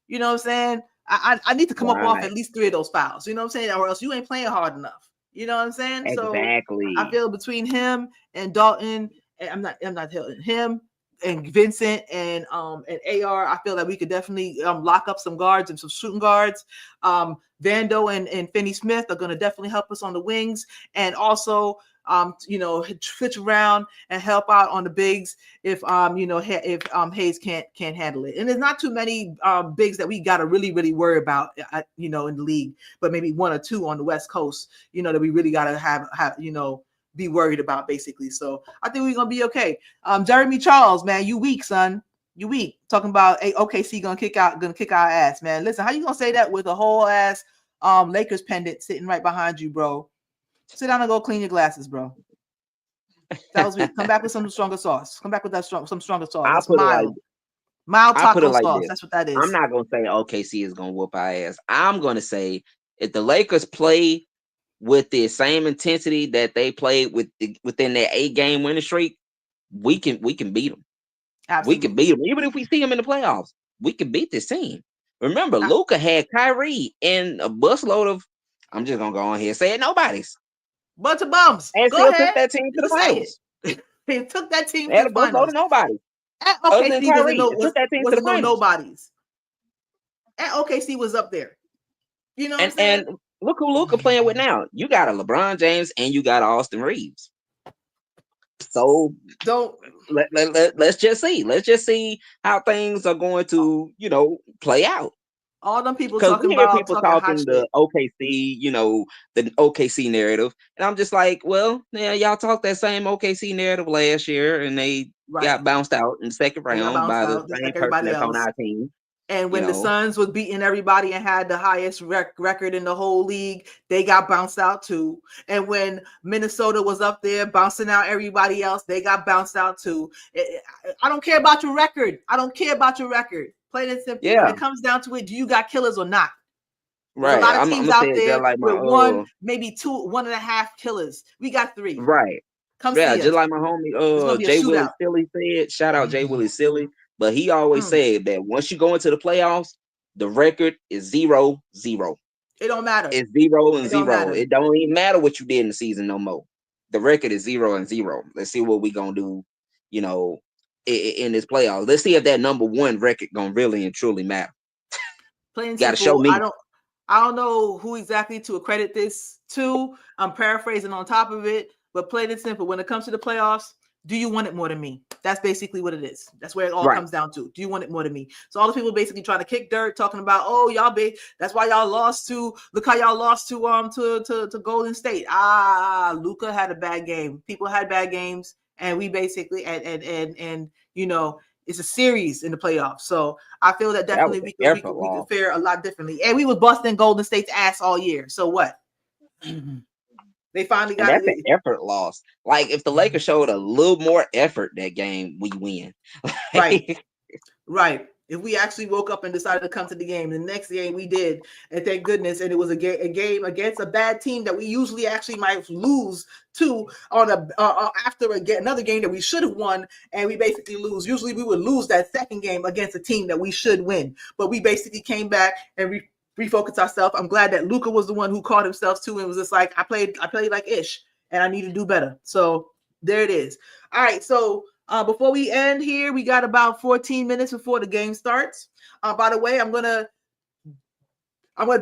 You know what I'm saying? I need to come up off Right. at least 3 of those fouls. You know what I'm saying? Or else you ain't playing hard enough. You know what I'm saying? So I Exactly. feel between him and Dalton, and I'm not him and Vincent and AR, I feel that we could definitely lock up some guards and some shooting guards. Vando and Finney Smith are going to definitely help us on the wings, and also switch around and help out on the bigs if Hayes can't handle it. And there's not too many bigs that we got to really worry about in the league, but maybe 1 or 2 on the West Coast, that we really got to have be worried about basically. So I think we're gonna be okay. Jeremy Charles, man, you weak, son. You weak. Talking about OKC gonna kick our ass, man. Listen, how you gonna say that with a whole ass Lakers pendant sitting right behind you, bro? Sit down and go clean your glasses, bro. That was weak. Come back with some stronger sauce. Come back with some stronger sauce. I That's put it like mild I put it taco like sauce. this. That's what that I'm is. not gonna say OKC is gonna whoop our ass. I'm gonna say if the Lakers play with the same intensity that they played within their 8-game winning streak, we can beat them. We can beat Absolutely. them. Even if we see them in the playoffs, we can beat this team. Remember, Luca had Kyrie and a busload of, I'm just gonna go on here and say it, nobodies, Bunch of bums. and Go still took ahead. that team to You the can say finals. it. They took that team They to had the a busload finals. of nobodies At other than OKC Kyrie. It took that team to the wasn't no finals. nobodies. At OKC was up there. You know what I'm And saying? look who Luca playing with now. You got a LeBron James and you got a Austin Reeves. So Don't let's just see. Let's just see how things are going to, play out. All them people Because we talking hear about people talking hot talking the shit. OKC, the OKC narrative, and I'm just like, well, yeah, y'all talked that same OKC narrative last year, and they Right. got bounced out in the second They got round bounced by the out just same like person everybody that's on else. our team. And You when the know, Suns was beating everybody and had the highest record in the whole league, they got bounced out too. And when Minnesota was up there bouncing out everybody else, they got bounced out too. I don't care about your record. I don't care about your record. Plain and simple. When yeah, it comes down to it, do you got killers or not? There's a right. lot of I'm teams gonna say out it just there like my with one, maybe two, 1.5 killers. We got 3. right. Come Yeah, see just us. like my homie It's gonna be a Jay Willie shootout. Silly said. Shout out Jay Willie Silly. But he always Mm. said that once you go into the playoffs, the record is 0-0. It don't matter. It's 0-0. Matter. It don't even matter what you did in the season no more. The record is 0-0. Let's see what we gonna do, you know, in this playoffs. Let's see if that number one record gonna really and truly matter. Plain and Got to show simple. me. I don't know who exactly to accredit this to. I'm paraphrasing on top of it, but plain and simple. When it comes to the playoffs, do you want it more than me? That's basically what it is. That's where it all Right. comes down to. Do you want it more than me? So all the people basically trying to kick dirt, talking about, oh, y'all big. That's why y'all lost to. Look how y'all lost to Golden State. Luka had a bad game. People had bad games, and we basically and it's a series in the playoffs. So I feel that That was definitely an we effort we could loss. fare a lot differently. And we was busting Golden State's ass all year. So what? They finally And got that's an it. effort loss. Like if the Lakers showed a little more effort that game, we win. Right. Right. If we actually woke up and decided to come to the game, the next game we did, and thank goodness, and it was a game against a bad team that we usually actually might lose to on after another game that we should have won, and we basically lose. Usually we would lose that second game against a team that we should win, but we basically came back and refocused ourselves. I'm glad that Luka was the one who caught himself too and was just like, I played like ish, and I need to do better. So there it is. All right, so. Before we end here, we got about 14 minutes before the game starts. By the way, I'm gonna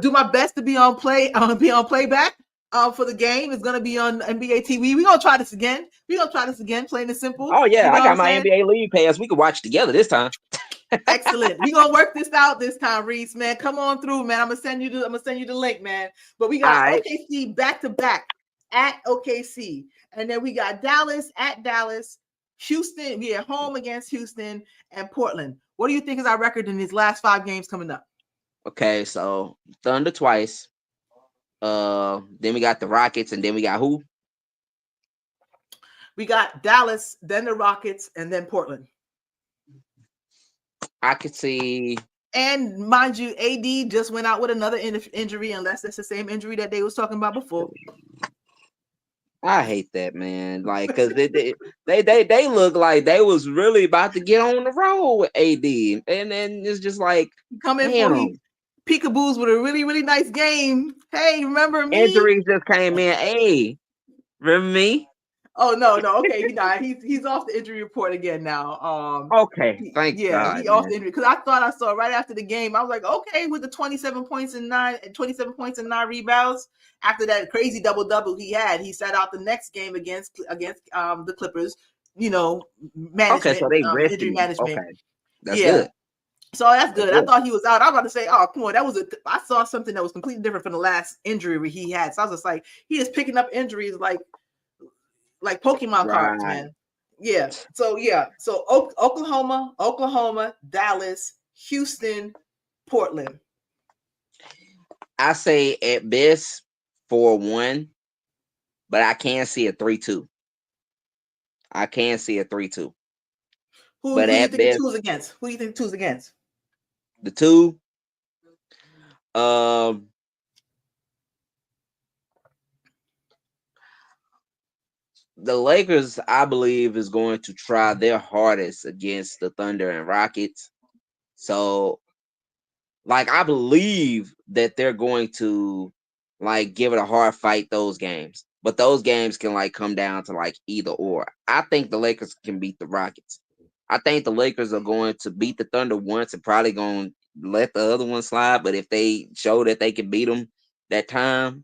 do my best to be on play. I'm gonna be on playback for the game. It's gonna be on NBA TV. We're gonna try this again. Plain and simple. Oh You yeah, know I what got I'm my saying? NBA League pass. We could watch together this time. Excellent. We're gonna work this out this time, Reese. Man, come on through, man. I'm gonna send you the link, man. But we All got right. OKC back to back at OKC, and then we got Dallas at Dallas. Houston, we are home against Houston and Portland. What do you think is our record in these last 5 games coming up? Okay, so Thunder twice. Then we got the Rockets, and then we got who? We got Dallas, then the Rockets, and then Portland. I could see. And mind you, AD just went out with another injury, unless it's the same injury that they was talking about before. I hate that, man. Like, cause they look like they was really about to get on the road with AD, and then it's just like, Coming for damn, peekaboos with a really, really nice game. Hey, remember me? injuries just came in. Hey, remember me? Oh no. Okay, he died. He's off the injury report again now. Okay, thank God, He off man. the injury because I thought I saw right after the game. I was like, okay, with the 27 points and 9 rebounds after that crazy double he had, he sat out the next game against the Clippers. Okay, so they Injury resting him. management. Okay, that's Yeah. good. So that's That's good. I good. thought he was out. I was about to say, oh, come on. I saw something that was completely different from the last injury he had. So I was just like, he is picking up injuries like Pokemon cards, Right. man. Yeah. So Oklahoma, Dallas, Houston, Portland. I say at best 4-1, but I can see a 3-2. I can see a 3-2. Who But do you at think the best, two is against? Who do you think the two is against? the two, um, the Lakers, I believe, is going to try their hardest against the Thunder and Rockets. So, like, I believe that they're going to like give it a hard fight those games. But those games can like come down to like either or. I think the Lakers can beat the Rockets. I think the Lakers are going to beat the Thunder once and probably going to let the other one slide. But if they show that they can beat them that time,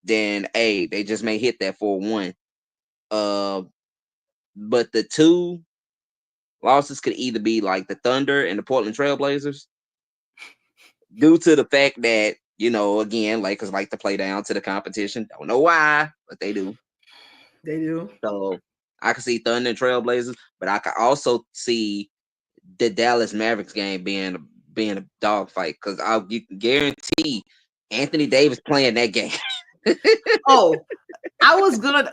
then hey, they just may hit that 4-1. Uh, but the two losses could either be like the Thunder and the Portland Trailblazers, due to the fact that, again, Lakers like to play down to the competition. Don't know why, but they do. They do. So I can see Thunder and Trailblazers, but I can also see the Dallas Mavericks game being a dogfight, because you can guarantee Anthony Davis playing that game. Oh, I was gonna.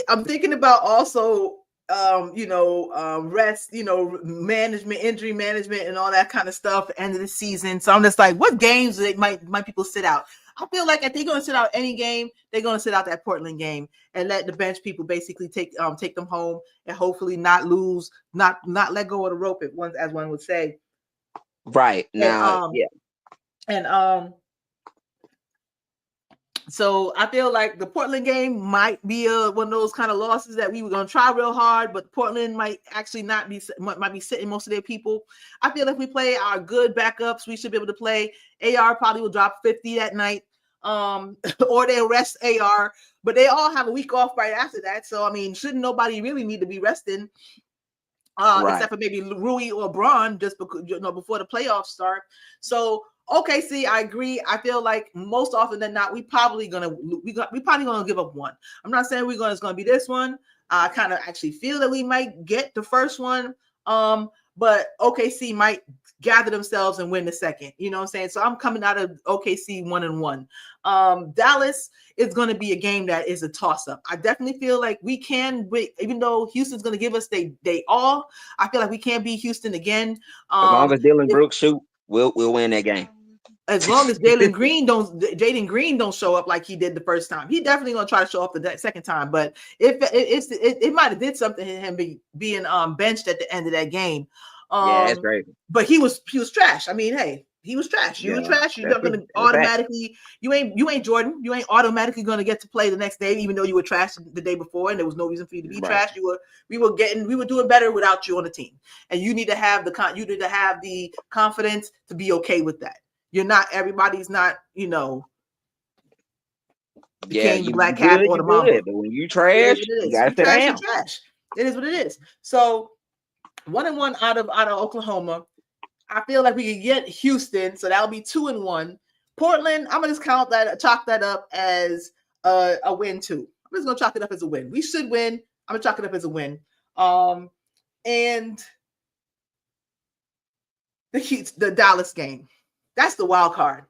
I'm thinking about also, rest, management, injury management, and all that kind of stuff. End of the season, so I'm just like, what games might people sit out? I feel like if they're gonna sit out any game, they're gonna sit out that Portland game and let the bench people basically take them home and hopefully not lose, not let go of the rope at once, as one would say. Right now, yeah, and So I feel like the Portland game might be one of those kind of losses that we were going to try real hard, but Portland might actually not be, might be sitting most of their people. I feel if we play our good backups, we should be able to play. AR probably will drop 50 that night, or they'll rest AR, but they all have a week off right after that. So, I mean, shouldn't nobody really need to be resting, except for maybe Rui or Braun, just because, before the playoffs start. So, OKC, I agree. I feel like most often than not, we probably gonna give up one. I'm not saying it's gonna be this one. I kind of actually feel that we might get the first one. But OKC might gather themselves and win the second. You know what I'm saying? So I'm coming out of OKC 1-1. Dallas is going to be a game that is a toss-up. I definitely feel like we can, even though Houston's going to give us they all, I feel like we can't beat Houston again. As long as Dylan Brooks shoot, we'll win that game. As long as Jaden Green don't show up like he did the first time. He definitely gonna try to show up the second time. But it might have did something to him being benched at the end of that game. Yeah, that's great. But he was trash. I mean, hey, he was trash. You were trash. You're not gonna automatically. You ain't Jordan. You ain't automatically gonna get to play the next day, even though you were trash the day before, and there was no reason for you to be trash. We were doing better without you on the team, and you need to have the confidence to be okay with that. Everybody's not, you Black Cat or the Mamba. But when you trash, you gotta sit down. Trash. It is what it is. So 1-1 out of Oklahoma. I feel like we could get Houston, so that'll be 2-1. Portland, I'm gonna just chalk that up as a win too. I'm just gonna chalk it up as a win. We should win. I'm gonna chalk it up as a win. And the Dallas game. That's the wild card,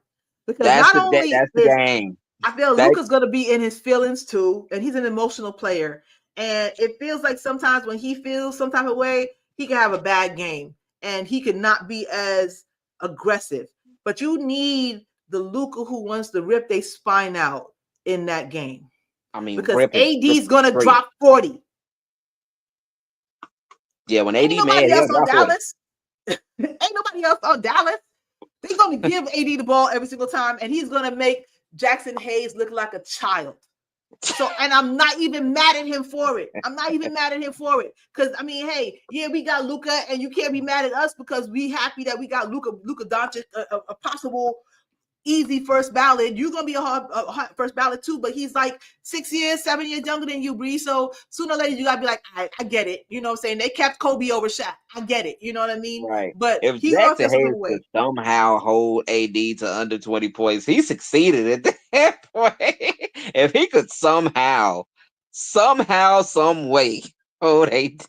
because that's the game. I feel Luka's going to be in his feelings too, and he's an emotional player. And it feels like sometimes when he feels some type of way, he can have a bad game, and he could not be as aggressive. But you need the Luka who wants to rip their spine out in that game. I mean, because AD's going to drop 40. Yeah, when AD mad, he'll drop Dallas. Ain't nobody else on Dallas. They're going to give AD the ball every single time, and he's going to make Jackson Hayes look like a child. So, and I'm not even mad at him for it. Because, I mean, hey, yeah, we got Luka, and you can't be mad at us because we happy that we got Luka Doncic, a possible easy first ballot. You're going to be a hard first ballot too, but he's like 7 years younger than you, Bree. So sooner or later, you got to be like, I get it. You know what I'm saying? They kept Kobe over Shaq. I get it. You know what I mean? Right. But if Jackson Hayes could somehow hold AD to under 20 points, he succeeded at that point. If he could somehow, some way hold AD.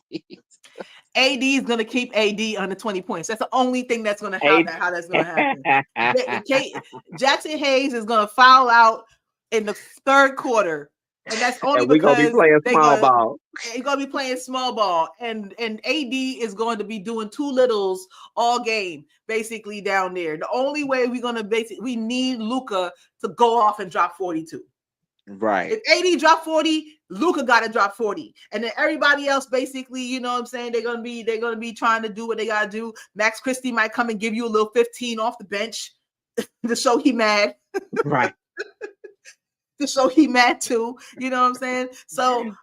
AD is going to keep AD under 20 points. That's the only thing that's going to happen. How that's going to happen. Jackson Hayes is going to foul out in the third quarter, and that's only because we're going to be playing small ball. He's going to be playing small ball, and AD is going to be doing too littles all game, basically down there. The only way we're going to we need Luka to go off and drop 42. Right. If AD drop 40, Luka got to drop 40. And then everybody else, basically, you know what I'm saying? They're gonna be trying to do what they gotta do. Max Christie might come and give you a little 15 off the bench to show he mad. Right. To show he mad too. You know what I'm saying? So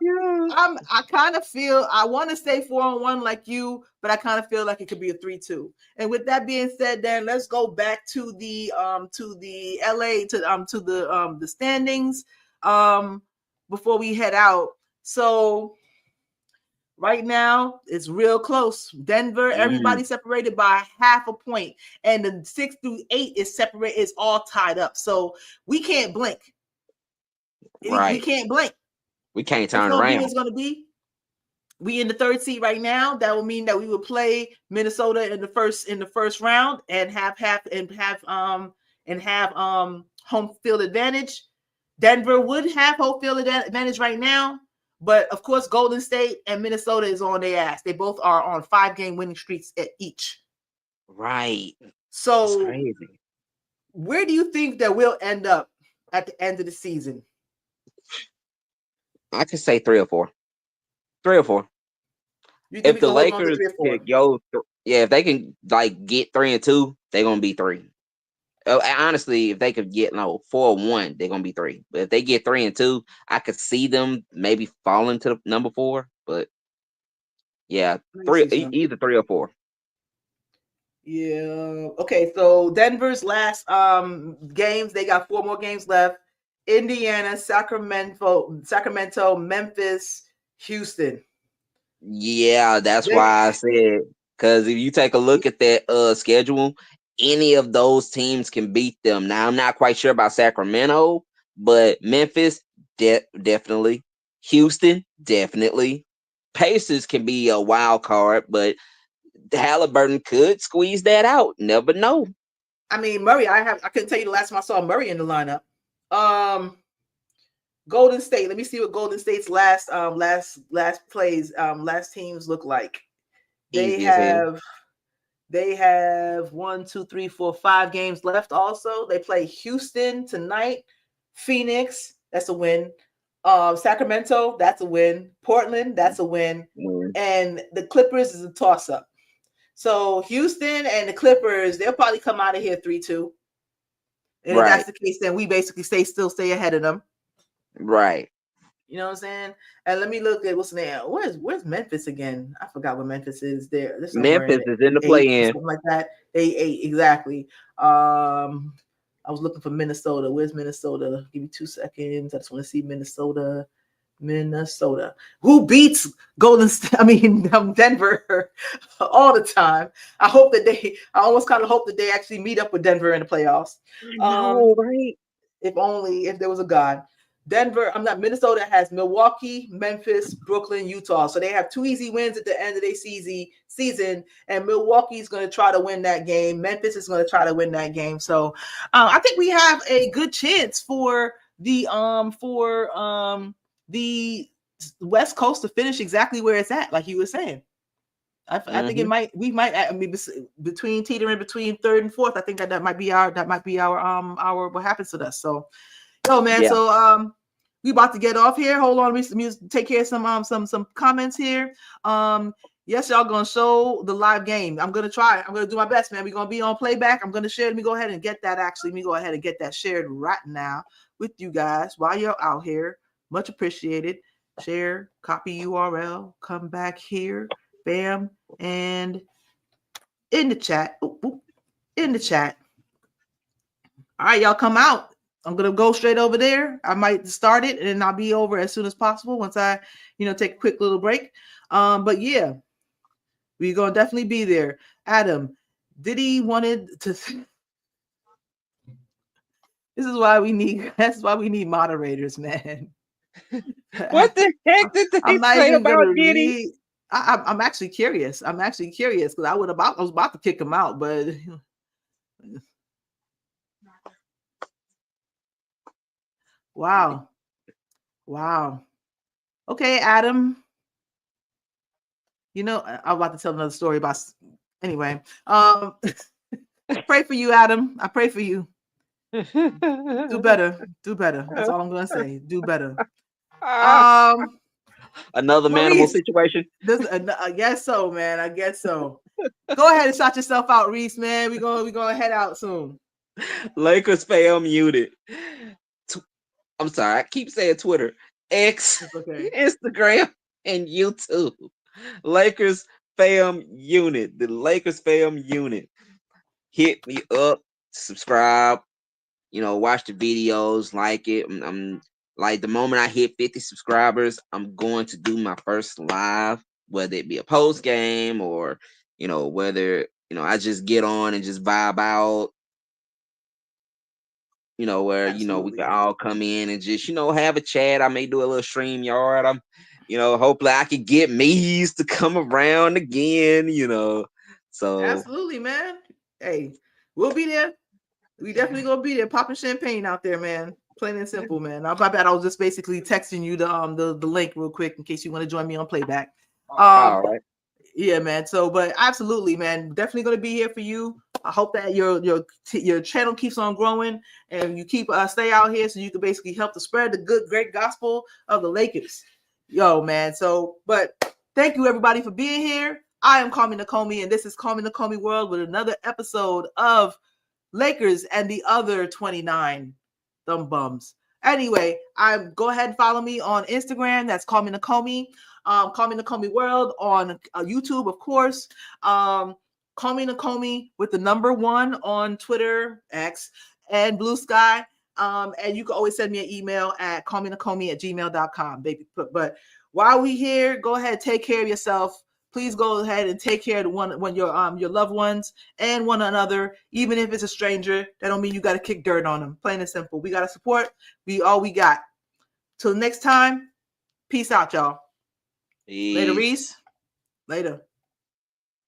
I kind of feel I want to say 4-1 like you, but I kind of feel like it could be a 3-2. And with that being said, then let's go back to the LA to the standings before we head out. So Right now, it's real close. Denver, Mm, everybody separated by half a point, and the 6 through 8 is separate. Is all tied up. So we can't blink. We right. can't blink. We can't It's turn gonna be. around. It's gonna be. We in the third seed right now. That will mean that we will play Minnesota in the first round and have home field advantage. Denver would have home field advantage right now, but of course Golden State and Minnesota is on their ass. They both are on 5-game winning streaks at each. Right. It's So crazy. where do you think that we'll end up at the end of the season? I could say 3 or 4. 3 or 4. You think If we the can hold on to Lakers 3 or 4? could yeah, if they can like get 3-2, they're gonna be 3. Honestly, if they could get 4-1, they're gonna be 3. But if they get 3-2, I could see them maybe falling to the number 4. But yeah, Let me see something. either 3 or 4. Yeah. Okay. So Denver's last games, they got 4 more games left. Indiana, Sacramento, Memphis, Houston. Yeah, that's They, why I said, because if you take a look at that schedule, any of those teams can beat them. Now I'm not quite sure about Sacramento, but Memphis definitely, Houston definitely, Pacers can be a wild card, but Halliburton could squeeze that out. Never know. I mean Murray. I couldn't tell you the last time I saw Murray in the lineup. Um, Golden State. Let me see what Golden State's last plays last teams look like. They Easy as hell. have They have 1, 2, 3, 4, 5 games left. Also, they play Houston tonight, Phoenix, that's a win. Sacramento, that's a win. Portland, that's a win. Mm, And the Clippers is a toss up. So Houston and the Clippers, they'll probably come out of here 3-2. And if that's right, the case, then we basically stay ahead of them. right. You know what I'm saying? And let me look at what's the name. Where's Memphis again? I forgot what Memphis is. They're somewhere in Memphis the is in the eight or play-in. something like that. They eight exactly. I was looking for Minnesota. Where's Minnesota? Give me 2 seconds. I just want to see Minnesota. Minnesota. Who beats Golden State? I mean Denver all the time. I almost kind of hope that they actually meet up with Denver in the playoffs. No, right? If only if there was a God. Minnesota has Milwaukee, Memphis, Brooklyn, Utah. So they have 2 easy wins at the end of their season. And Milwaukee's going to try to win that game. Memphis is going to try to win that game. So I think we have a good chance for the West Coast to finish exactly where it's at, like you were saying. I think Mm-hmm. we might, I mean, between teetering between third and fourth. I think that might be our what happens to us. So, yo, man. Yeah. So, we about to get off here. Hold on, let me take care of some comments here. Yes, y'all gonna show the live game. I'm gonna try. I'm gonna do my best, man. We're gonna be on playback. I'm gonna share. Let me go ahead and get that. Actually, let me go ahead and get that shared right now with you guys while you're out here. Much appreciated. Share, copy URL, come back here, bam, and in the chat. In the chat. All right, y'all come out. I'm gonna go straight over there. I might start it and then I'll be over as soon as possible once I, take a quick little break. But yeah, we're gonna definitely be there. Adam, did he wanted to this is why we need that's why we need moderators, man. What the heck did they I'm not say even about gonna Diddy? read. I'm actually curious. I'm actually curious because I was about to kick him out, but wow. Wow. Okay, Adam. I'm about to tell another story about anyway. Pray for you, Adam. I pray for you. Do better. Do better. That's all I'm gonna say. Do better. Um, Another manimal Maurice, situation. I guess so, man. I guess so. Go ahead and shout yourself out, Reese, man. We gonna head out soon. Lakers fam muted. I'm sorry, I keep saying Twitter, X, It's okay. Instagram, and YouTube. Lakers fam unit. The Lakers fam unit. Hit me up, subscribe, watch the videos, like it. I'm like the moment I hit 50 subscribers, I'm going to do my first live. whether it be a post game or whether I just get on and just vibe out, where we can Absolutely. all come in and just have a chat. I may do a little stream yard. I'm hopefully I can get Me's to come around again. So Absolutely, man. Hey, we'll be there. We definitely gonna be there, popping champagne out there, man. Plain and simple, man. My bad. I was just basically texting you the link real quick in case you want to join me on playback. all right. Yeah, man. So, but absolutely, man. Definitely gonna be here for you. I hope that your channel keeps on growing and you keep stay out here so you can basically help to spread the good, great gospel of the Lakers. Yo, man. So, but thank you everybody for being here. I am Kwame Nakomi, and this is Kwame Nakomi World with another episode of Lakers and the other 29 dumb bums. Anyway, go ahead and follow me on Instagram. That's Kwame Nakomi. Kwame Nakomi World on YouTube, of course. Kwame Nakomi with the number 1 on Twitter, X, and Blue Sky. And you can always send me an email at kwamenakomi@gmail.com, baby. But while we here, go ahead, take care of yourself. Please go ahead and take care of your loved ones and one another, even if it's a stranger. That don't mean you got to kick dirt on them. Plain and simple. We got to support. All we got. Till next time, peace out, y'all. Peace. Later, Reese. Later.